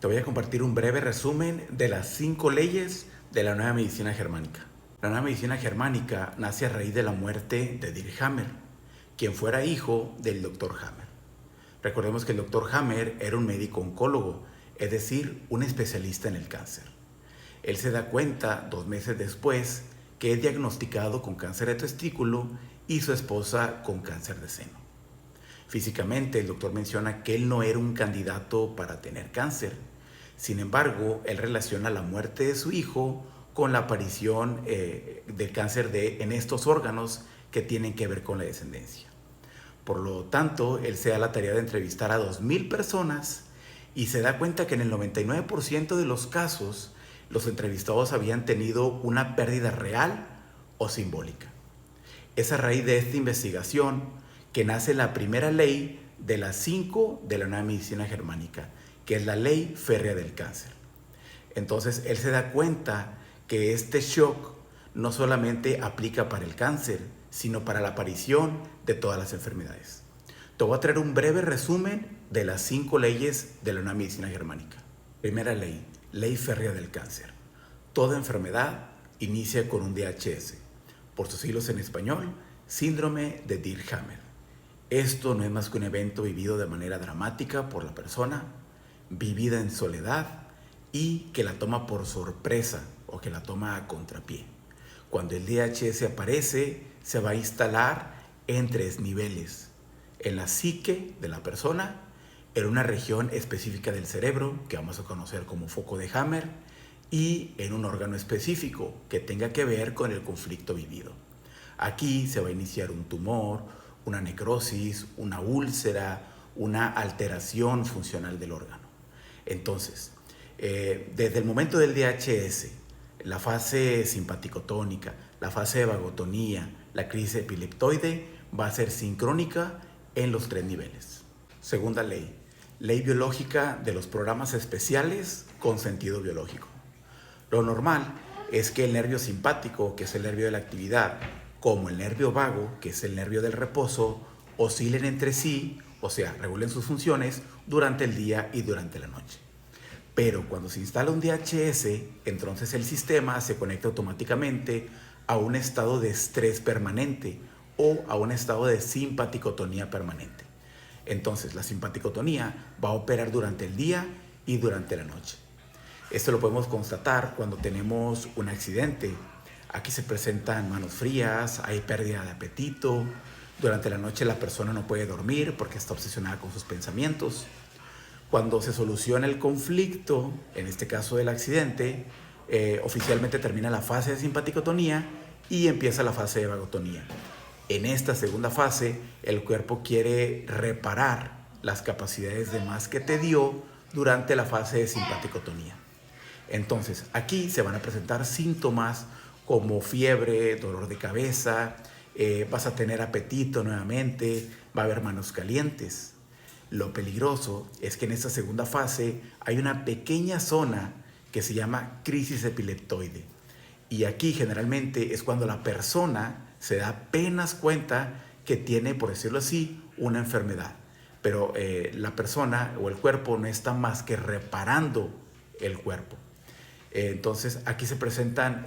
Te voy a compartir un breve resumen de las 5 leyes de la nueva medicina germánica. La nueva medicina germánica nace a raíz de la muerte de Dirk Hammer, quien fuera hijo del Dr. Hammer. Recordemos que el Dr. Hammer era un médico oncólogo, es decir, un especialista en el cáncer. Él se da cuenta 2 meses después que es diagnosticado con cáncer de testículo y su esposa con cáncer de seno. Físicamente, el doctor menciona que él no era un candidato para tener cáncer. Sin embargo, él relaciona la muerte de su hijo con la aparición del cáncer en estos órganos que tienen que ver con la descendencia. Por lo tanto, él se da la tarea de entrevistar a 2,000 personas y se da cuenta que en el 99% de los casos, los entrevistados habían tenido una pérdida real o simbólica. Es a raíz de esta investigación que nace la primera ley de las 5 de la nueva medicina germánica, que es la ley férrea del cáncer. Entonces, él se da cuenta que este shock no solamente aplica para el cáncer, sino para la aparición de todas las enfermedades. Te voy a traer un breve resumen de las 5 leyes de la nueva medicina germánica. Primera ley, ley férrea del cáncer. Toda enfermedad inicia con un DHS, por sus siglos en español, síndrome de Dirk Hammer. Esto no es más que un evento vivido de manera dramática por la persona, vivida en soledad y que la toma por sorpresa o que la toma a contrapié. Cuando el DHS aparece, se va a instalar en 3 niveles: en la psique de la persona, en una región específica del cerebro, que vamos a conocer como foco de Hammer, y en un órgano específico que tenga que ver con el conflicto vivido. Aquí se va a iniciar un tumor, una necrosis, una úlcera, una alteración funcional del órgano. Entonces, desde el momento del DHS, la fase simpaticotónica, la fase de vagotonía, la crisis epileptoide va a ser sincrónica en los 3 niveles. Segunda ley, ley biológica de los programas especiales con sentido biológico. Lo normal es que el nervio simpático, que es el nervio de la actividad, como el nervio vago, que es el nervio del reposo, oscilen entre sí, o sea, regulen sus funciones durante el día y durante la noche. Pero cuando se instala un DHS, entonces el sistema se conecta automáticamente a un estado de estrés permanente o a un estado de simpaticotonía permanente. Entonces, la simpaticotonía va a operar durante el día y durante la noche. Esto lo podemos constatar cuando tenemos un accidente. Aquí se presentan manos frías, hay pérdida de apetito. Durante la noche la persona no puede dormir porque está obsesionada con sus pensamientos. Cuando se soluciona el conflicto, en este caso del accidente, oficialmente termina la fase de simpaticotonía y empieza la fase de vagotonía. En esta segunda fase, el cuerpo quiere reparar las capacidades de más que te dio durante la fase de simpaticotonía. Entonces, aquí se van a presentar síntomas como fiebre, dolor de cabeza, vas a tener apetito nuevamente, va a haber manos calientes. Lo peligroso es que en esta segunda fase hay una pequeña zona que se llama crisis epileptoide. Y aquí generalmente es cuando la persona se da apenas cuenta que tiene, por decirlo así, una enfermedad. Pero la persona o el cuerpo no está más que reparando el cuerpo. Entonces aquí se presentan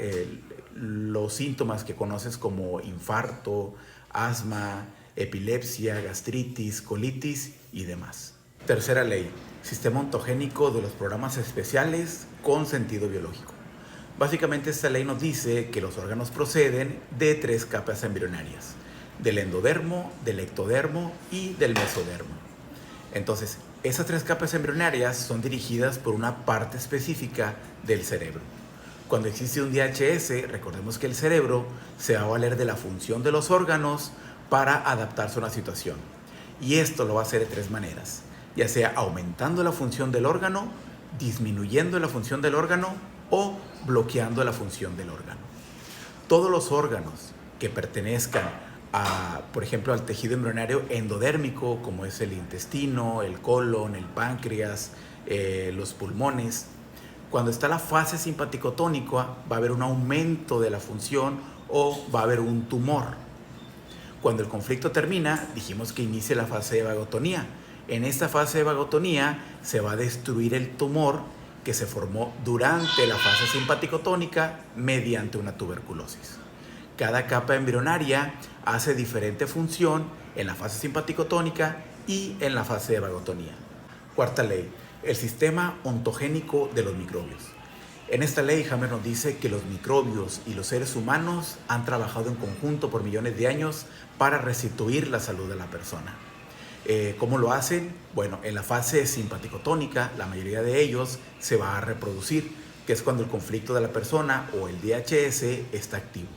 los síntomas que conoces como infarto, asma, epilepsia, gastritis, colitis y demás. Tercera ley, sistema ontogénico de los programas especiales con sentido biológico. Básicamente esta ley nos dice que los órganos proceden de 3 capas embrionarias: del endodermo, del ectodermo y del mesodermo. Entonces, esas 3 capas embrionarias son dirigidas por una parte específica del cerebro. Cuando existe un DHS, recordemos que el cerebro se va a valer de la función de los órganos para adaptarse a una situación. Y esto lo va a hacer de 3 maneras, ya sea aumentando la función del órgano, disminuyendo la función del órgano o bloqueando la función del órgano. Todos los órganos que pertenezcan por ejemplo, al tejido embrionario endodérmico, como es el intestino, el colon, el páncreas, los pulmones, cuando está la fase simpaticotónica va a haber un aumento de la función o va a haber un tumor. Cuando el conflicto termina, dijimos que inicia la fase de vagotonía. En esta fase de vagotonía se va a destruir el tumor que se formó durante la fase simpático-tónica mediante una tuberculosis. Cada capa embrionaria hace diferente función en la fase simpático-tónica y en la fase de vagotonía. Cuarta ley, el sistema ontogénico de los microbios. En esta ley, Hammer nos dice que los microbios y los seres humanos han trabajado en conjunto por millones de años para restituir la salud de la persona. ¿Cómo lo hacen? Bueno, en la fase simpático-tónica, la mayoría de ellos se va a reproducir, que es cuando el conflicto de la persona o el DHS está activo.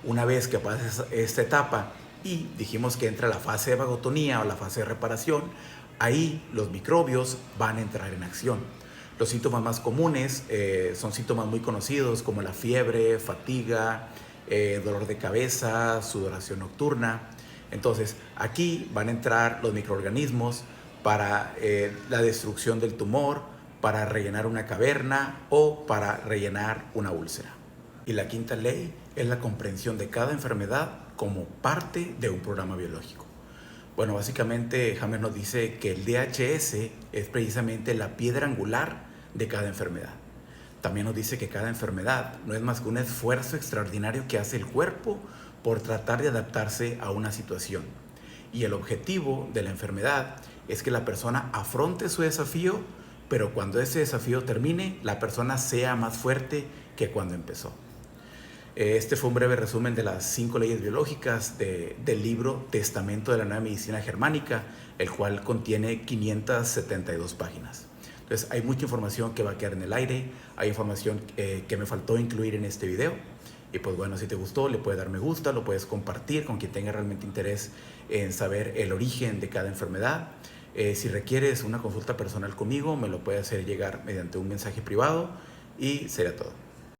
Una vez que pasa esta etapa y dijimos que entra la fase de vagotonía o la fase de reparación, ahí los microbios van a entrar en acción. Los síntomas más comunes son síntomas muy conocidos como la fiebre, fatiga, dolor de cabeza, sudoración nocturna. Entonces, aquí van a entrar los microorganismos para la destrucción del tumor, para rellenar una caverna o para rellenar una úlcera. Y la quinta ley es la comprensión de cada enfermedad como parte de un programa biológico. Bueno, básicamente Hammer nos dice que el DHS es precisamente la piedra angular de cada enfermedad. También nos dice que cada enfermedad no es más que un esfuerzo extraordinario que hace el cuerpo por tratar de adaptarse a una situación. Y el objetivo de la enfermedad es que la persona afronte su desafío, pero cuando ese desafío termine, la persona sea más fuerte que cuando empezó. Este fue un breve resumen de las 5 leyes biológicas del libro Testamento de la Nueva Medicina Germánica, el cual contiene 572 páginas. Entonces hay mucha información que va a quedar en el aire, hay información que me faltó incluir en este video. Y pues bueno, si te gustó, le puedes dar me gusta, lo puedes compartir con quien tenga realmente interés en saber el origen de cada enfermedad. Si requieres una consulta personal conmigo, me lo puedes hacer llegar mediante un mensaje privado y sería todo.